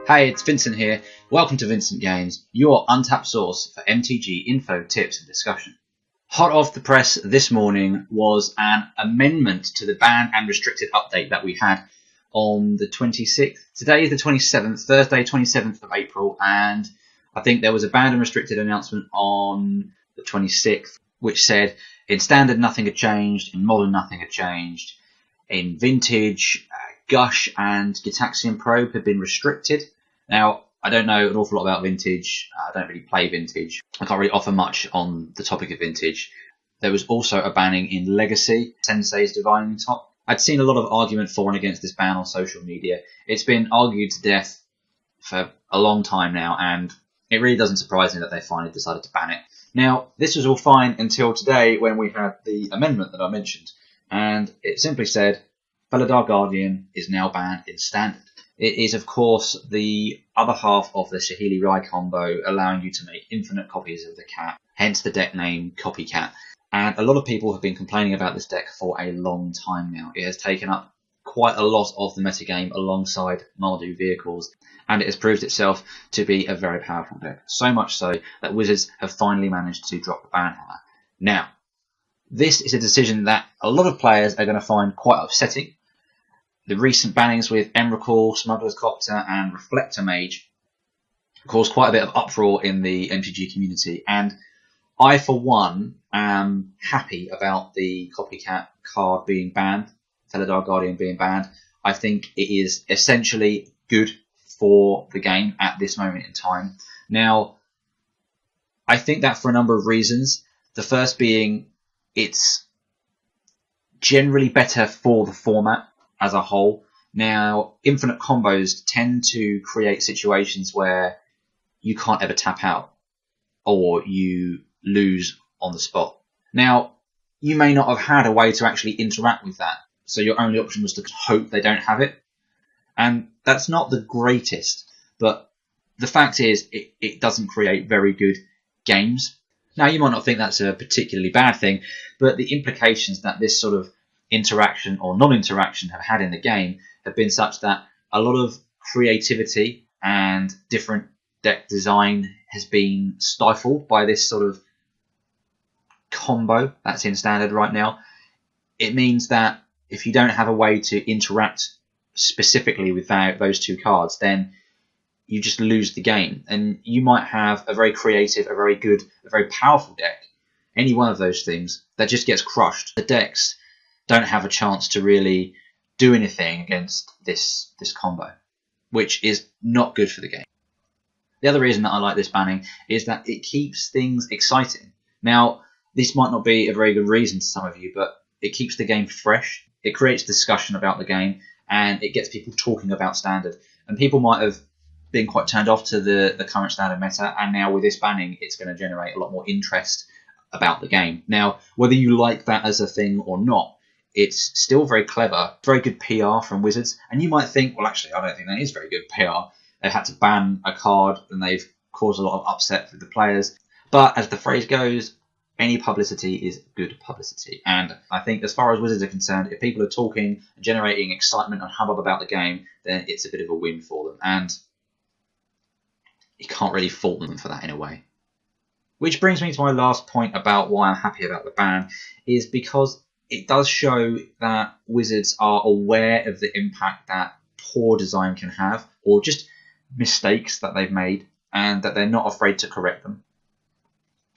Hey, it's Vincent here. Welcome to Vincent Games, your untapped source for MTG info, tips and discussion. Hot off the press this morning was an amendment to the banned and restricted update that we had on the 26th. Today is the 27th, Thursday 27th of April, and I think there was a banned and restricted announcement on the 26th which said in Standard nothing had changed, in Modern nothing had changed, in Vintage, Gush and Gitaxian Probe had been restricted. Now, I don't know an awful lot about Vintage. I don't really play Vintage. I can't really offer much on the topic of Vintage. There was also a banning in Legacy, Sensei's Divining Top. I'd seen a lot of argument for and against this ban on social media. It's been argued to death for a long time now, and it really doesn't surprise me that they finally decided to ban it. Now, this was all fine until today when we had the amendment that I mentioned, and it simply said, Felidar Guardian is now banned in Standard. It is, of course, the other half of the Saheeli Rai combo, allowing you to make infinite copies of the cat, hence the deck name Copycat. And a lot of people have been complaining about this deck for a long time now. It has taken up quite a lot of the metagame alongside Mardu vehicles, and it has proved itself to be a very powerful deck. So much so that Wizards have finally managed to drop the ban hammer. Now, this is a decision that a lot of players are going to find quite upsetting. The recent bannings with Emrakul, Smuggler's Copter and Reflector Mage caused quite a bit of uproar in the MTG community, and I for one am happy about the Copycat card being banned, Felidar Guardian being banned. I think it is essentially good for the game at this moment in time. Now, I think that for a number of reasons. The first being it's generally better for the format as a whole. Now, infinite combos tend to create situations where you can't ever tap out or you lose on the spot. Now, you may not have had a way to actually interact with that, so your only option was to hope they don't have it. And that's not the greatest, but the fact is it doesn't create very good games. Now, you might not think that's a particularly bad thing, but the implications that this sort of interaction or non-interaction have had in the game have been such that a lot of creativity and different deck design has been stifled by this sort of combo that's in Standard right now. It means that if you don't have a way to interact specifically with those two cards, then you just lose the game, and you might have a very creative, a very good, a very powerful deck, any one of those things, that just gets crushed. The decks don't have a chance to really do anything against this combo, which is not good for the game. The other reason that I like this banning is that it keeps things exciting. Now, this might not be a very good reason to some of you, but it keeps the game fresh. It creates discussion about the game, and it gets people talking about Standard. And people might have been quite turned off to the current Standard meta, and now with this banning, it's going to generate a lot more interest about the game. Now, whether you like that as a thing or not, it's still very clever, very good PR from Wizards. And you might think, well, actually, I don't think that is very good PR. They've had to ban a card and they've caused a lot of upset for the players. But as the phrase goes, any publicity is good publicity. And I think as far as Wizards are concerned, if people are talking and generating excitement and hubbub about the game, then it's a bit of a win for them. And you can't really fault them for that in a way. Which brings me to my last point about why I'm happy about the ban, is because it does show that Wizards are aware of the impact that poor design can have, or just mistakes that they've made, and that they're not afraid to correct them,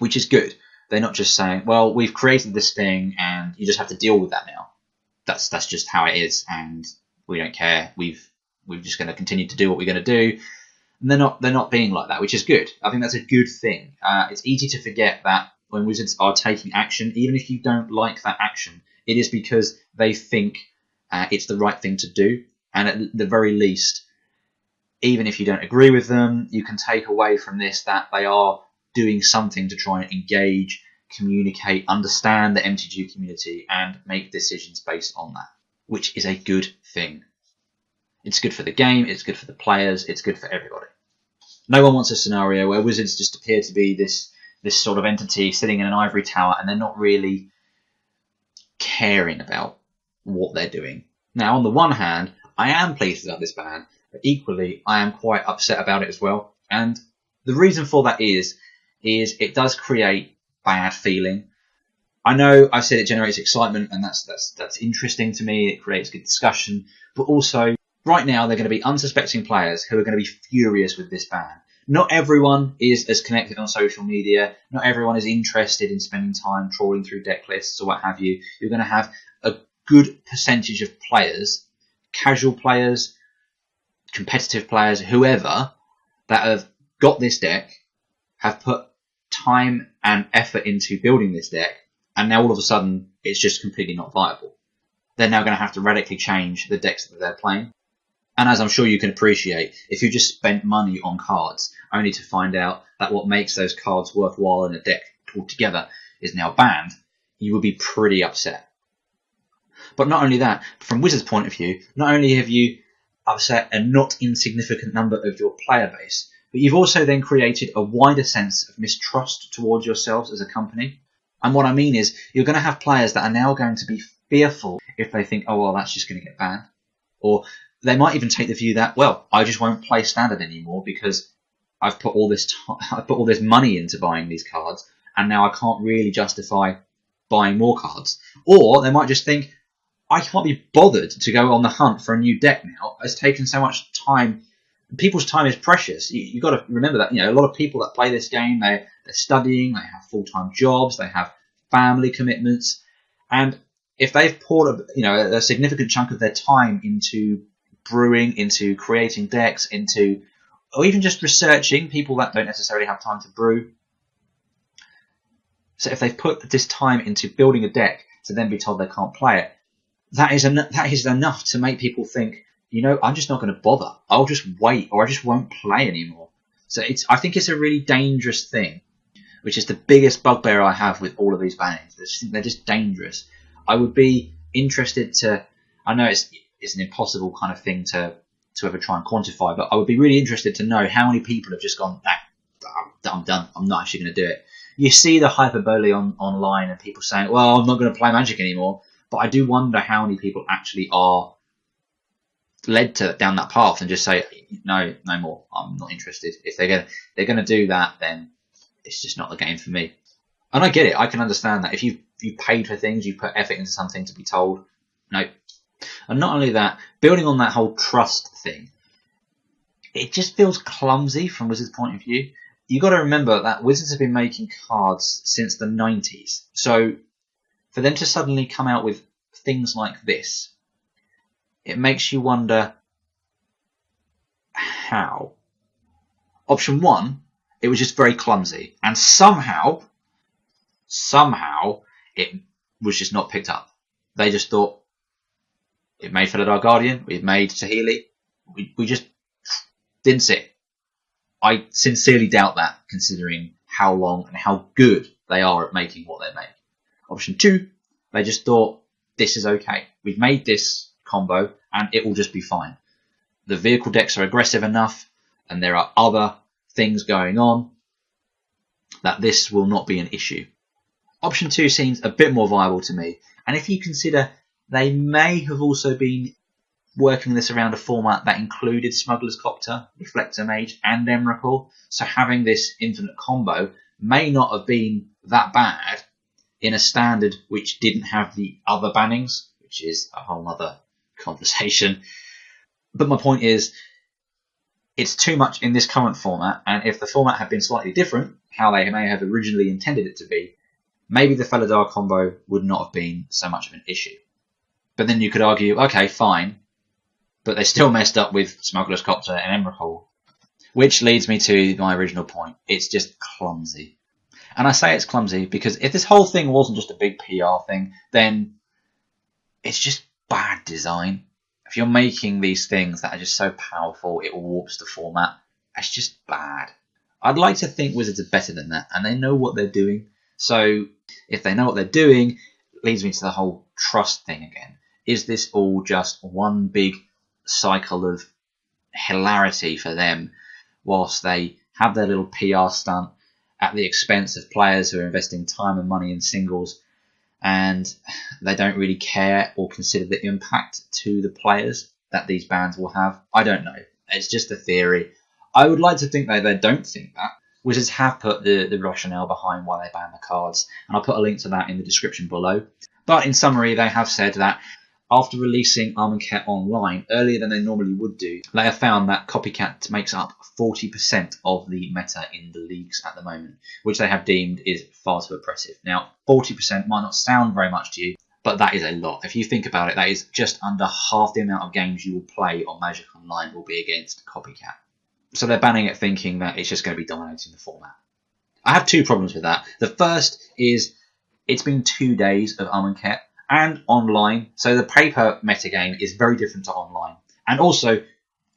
which is good. They're not just saying, well, we've created this thing and you just have to deal with that now. That's just how it is, and we don't care. We're just going to continue to do what we're going to do. And they're not being like that, which is good. I think that's a good thing. It's easy to forget that when Wizards are taking action, even if you don't like that action, it is because they think it's the right thing to do. And at the very least, even if you don't agree with them, you can take away from this that they are doing something to try and engage, communicate, understand the MTG community, and make decisions based on that, which is a good thing. It's good for the game, it's good for the players, it's good for everybody. No one wants a scenario where Wizards just appear to be this sort of entity sitting in an ivory tower and they're not really caring about what they're doing. Now, on the one hand, I am pleased about this ban But equally, I am quite upset about it as well. And the reason for that is it does create bad feeling. I know I said it generates excitement, and that's interesting to me. It creates good discussion. But also, right now, they're going to be unsuspecting players who are going to be furious with this ban. Not everyone is as connected on social media. Not everyone is interested in spending time trawling through deck lists or what have you. You're going to have a good percentage of players, casual players, competitive players, whoever, that have got this deck, have put time and effort into building this deck, and now all of a sudden it's just completely not viable. They're now going to have to radically change the decks that they're playing. And as I'm sure you can appreciate, if you just spent money on cards only to find out that what makes those cards worthwhile in a deck altogether is now banned, you would be pretty upset. But not only that, from Wizards' point of view, not only have you upset a not insignificant number of your player base, but you've also then created a wider sense of mistrust towards yourselves as a company. And what I mean is, you're going to have players that are now going to be fearful if they think, oh, well, that's just going to get banned. Or they might even take the view that, well, I just won't play standard anymore because I've put all this money into buying these cards, and now I can't really justify buying more cards. Or they might just think, I can't be bothered to go on the hunt for a new deck now. It's taken so much time. People's time is precious. You've got to remember that. A lot of people that play this game, they're studying, they have full-time jobs, they have family commitments, and if they've poured a significant chunk of their time into brewing, into creating decks, or even just researching, people that don't necessarily have time to brew. So if they've put this time into building a deck to then be told they can't play it, that is enough to make people think, I'm just not going to bother. I'll just wait, or I just won't play anymore. So I think it's a really dangerous thing, which is the biggest bugbear I have with all of these bannings. They're just dangerous. I would be interested to, I know it's an impossible kind of thing to ever try and quantify, but I would be really interested to know how many people have just gone, I'm done. I'm not actually going to do it. You see the hyperbole online and people saying, well, I'm not going to play Magic anymore. But I do wonder how many people actually are led down that path and just say, no more. I'm not interested. If they're going to do that, then it's just not the game for me. And I get it. I can understand that. If you paid for things, you put effort into something to be told, no. And not only that, building on that whole trust thing, it just feels clumsy from Wizards' point of view. You've got to remember that Wizards have been making cards since the 90s. So for them to suddenly come out with things like this, it makes you wonder how. Option one, it was just very clumsy. And somehow, it was just not picked up. They just thought, we've made Felidar Guardian, we've made Saheeli, we just didn't see it. I sincerely doubt that, considering how long and how good they are at making what they make. Option two, they just thought, this is okay. We've made this combo, and it will just be fine. The vehicle decks are aggressive enough, and there are other things going on, that this will not be an issue. Option two seems a bit more viable to me, and if you consider they may have also been working this around a format that included Smuggler's Copter, Reflector Mage, and Emrakul, so having this infinite combo may not have been that bad in a standard which didn't have the other bannings, which is a whole other conversation. But my point is, it's too much in this current format, and if the format had been slightly different, how they may have originally intended it to be, maybe the Felidar combo would not have been so much of an issue. But then you could argue, okay, fine, but they still messed up with Smuggler's Copter and Emrakul, which leads me to my original point. It's just clumsy. And I say it's clumsy because if this whole thing wasn't just a big PR thing, then it's just bad design. If you're making these things that are just so powerful, it warps the format, it's just bad. I'd like to think Wizards are better than that, and they know what they're doing. So if they know what they're doing, it leads me to the whole trust thing again. Is this all just one big cycle of hilarity for them whilst they have their little PR stunt at the expense of players who are investing time and money in singles, and they don't really care or consider the impact to the players that these bans will have? I don't know. It's just a theory. I would like to think that they don't think that. Wizards have put the rationale behind why they ban the cards, and I'll put a link to that in the description below. But in summary, they have said that after releasing Amonkhet online earlier than they normally would do, they have found that Copycat makes up 40% of the meta in the leagues at the moment, which they have deemed is far too oppressive. Now, 40% might not sound very much to you, but that is a lot. If you think about it, that is just under half the amount of games you will play on Magic Online will be against Copycat. So they're banning it thinking that it's just going to be dominating the format. I have two problems with that. The first is it's been 2 days of Amonkhet and online, so the paper metagame is very different to online. And also,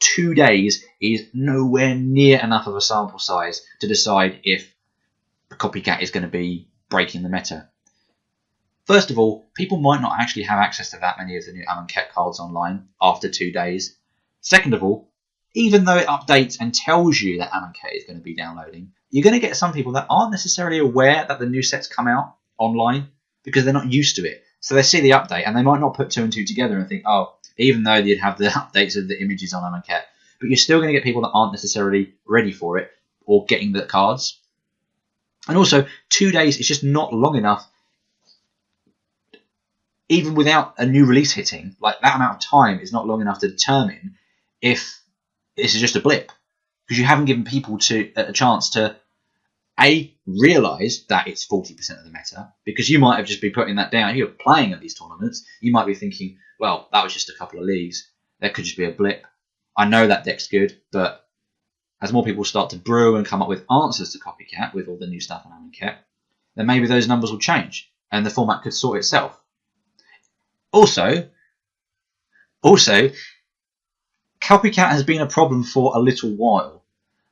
2 days is nowhere near enough of a sample size to decide if Copycat is going to be breaking the meta. First of all, people might not actually have access to that many of the new Amonkhet cards online after 2 days. Second of all, even though it updates and tells you that Amonkhet is going to be downloading, you're going to get some people that aren't necessarily aware that the new sets come out online because they're not used to it. So they see the update and they might not put 2 and 2 together and think, oh, even though you'd have the updates of the images on Amonkhet, but you're still going to get people that aren't necessarily ready for it or getting the cards. And also, 2 days is just not long enough, even without a new release hitting. Like, that amount of time is not long enough to determine if this is just a blip, because you haven't given people a chance to realise that it's 40% of the meta, because you might have just been putting that down. If you're playing at these tournaments, you might be thinking, well, that was just a couple of leagues. There could just be a blip. I know that deck's good, but as more people start to brew and come up with answers to Copycat with all the new stuff on Amonkhet, then maybe those numbers will change and the format could sort itself. Also, Copycat has been a problem for a little while.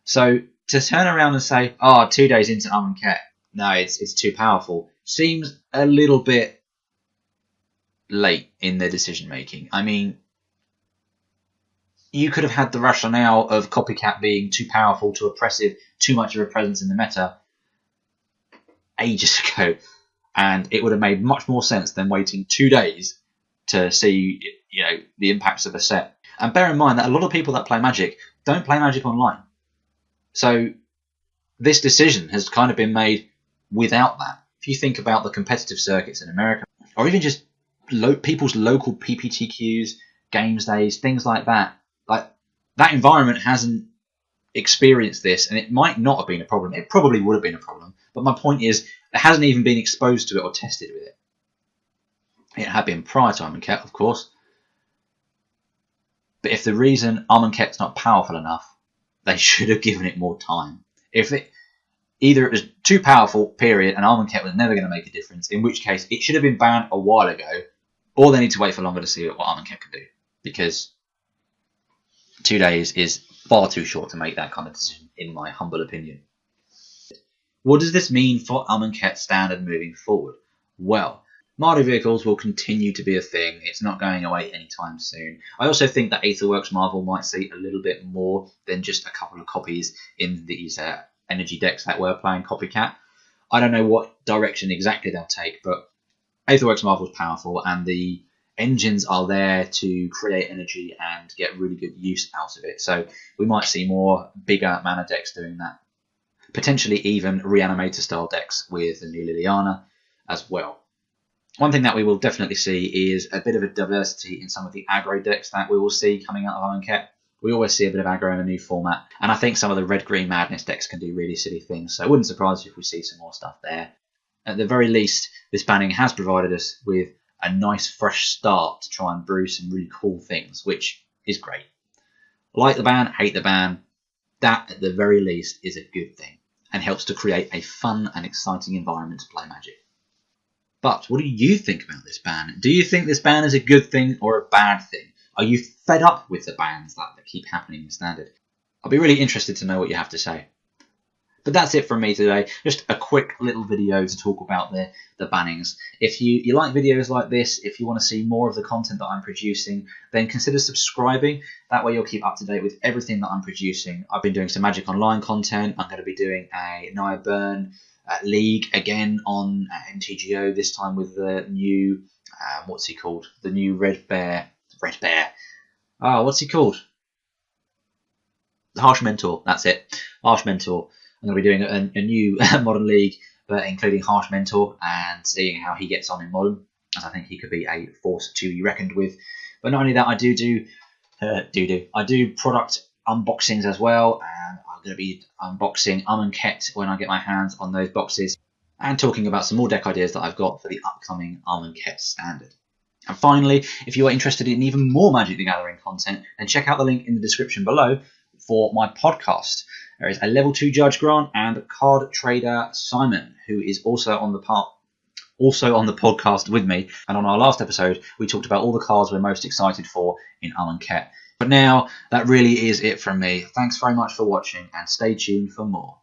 So to turn around and say, 2 days into Amonkhet, no, it's too powerful, seems a little bit late in their decision making. I mean, you could have had the rationale of Copycat being too powerful, too oppressive, too much of a presence in the meta ages ago, and it would have made much more sense than waiting 2 days to see, the impacts of a set. And bear in mind that a lot of people that play Magic don't play Magic online. So this decision has kind of been made without that. If you think about the competitive circuits in America, or even just people's local PPTQs, games days, things like that environment hasn't experienced this, and it might not have been a problem. It probably would have been a problem. But my point is, it hasn't even been exposed to it or tested with it. It had been prior to Amonkhet, of course. But if the reason Amonkhet's not powerful enough, they should have given it more time. Either it was too powerful, period, and Amonkhet was never going to make a difference, in which case it should have been banned a while ago, or they need to wait for longer to see what Amonkhet can do. Because 2 days is far too short to make that kind of decision, in my humble opinion. What does this mean for Amonkhet standard moving forward? Well, Mardu vehicles will continue to be a thing. It's not going away anytime soon. I also think that Aetherworks Marvel might see a little bit more than just a couple of copies in these energy decks that were playing Copycat. I don't know what direction exactly they'll take, but Aetherworks Marvel is powerful, and the engines are there to create energy and get really good use out of it. So we might see more bigger mana decks doing that. Potentially even Reanimator style decks with the new Liliana as well. One thing that we will definitely see is a bit of a diversity in some of the aggro decks that we will see coming out of Amonkhet. We always see a bit of aggro in a new format, and I think some of the red-green madness decks can do really silly things, so it wouldn't surprise you if we see some more stuff there. At the very least, this banning has provided us with a nice fresh start to try and brew some really cool things, which is great. Like the ban, hate the ban, that at the very least is a good thing, and helps to create a fun and exciting environment to play Magic. But what do you think about this ban? Do you think this ban is a good thing or a bad thing? Are you fed up with the bans that keep happening in Standard? I'll be really interested to know what you have to say. But that's it from me today. Just a quick little video to talk about the bannings. If you like videos like this, if you want to see more of the content that I'm producing, then consider subscribing. That way you'll keep up to date with everything that I'm producing. I've been doing some Magic Online content. I'm going to be doing a Naya Burn League again on MTGO, this time with the new, what's he called? The new Red Bear. What's he called? Harsh Mentor, that's it. Harsh Mentor. I'm going to be doing a new Modern League, but including Harsh Mentor and seeing how he gets on in Modern, as I think he could be a force to be reckoned with. But not only that, I do product unboxings as well, and I'm going to be unboxing Ket when I get my hands on those boxes, and talking about some more deck ideas that I've got for the upcoming Ket standard. And finally, if you are interested in even more Magic the Gathering content, then check out the link in the description below for my podcast. There is a level 2 Judge Grant and card trader Simon, who is also on the podcast with me. And on our last episode, we talked about all the cards we're most excited for in Ket. But now, that really is it from me. Thanks very much for watching, and stay tuned for more.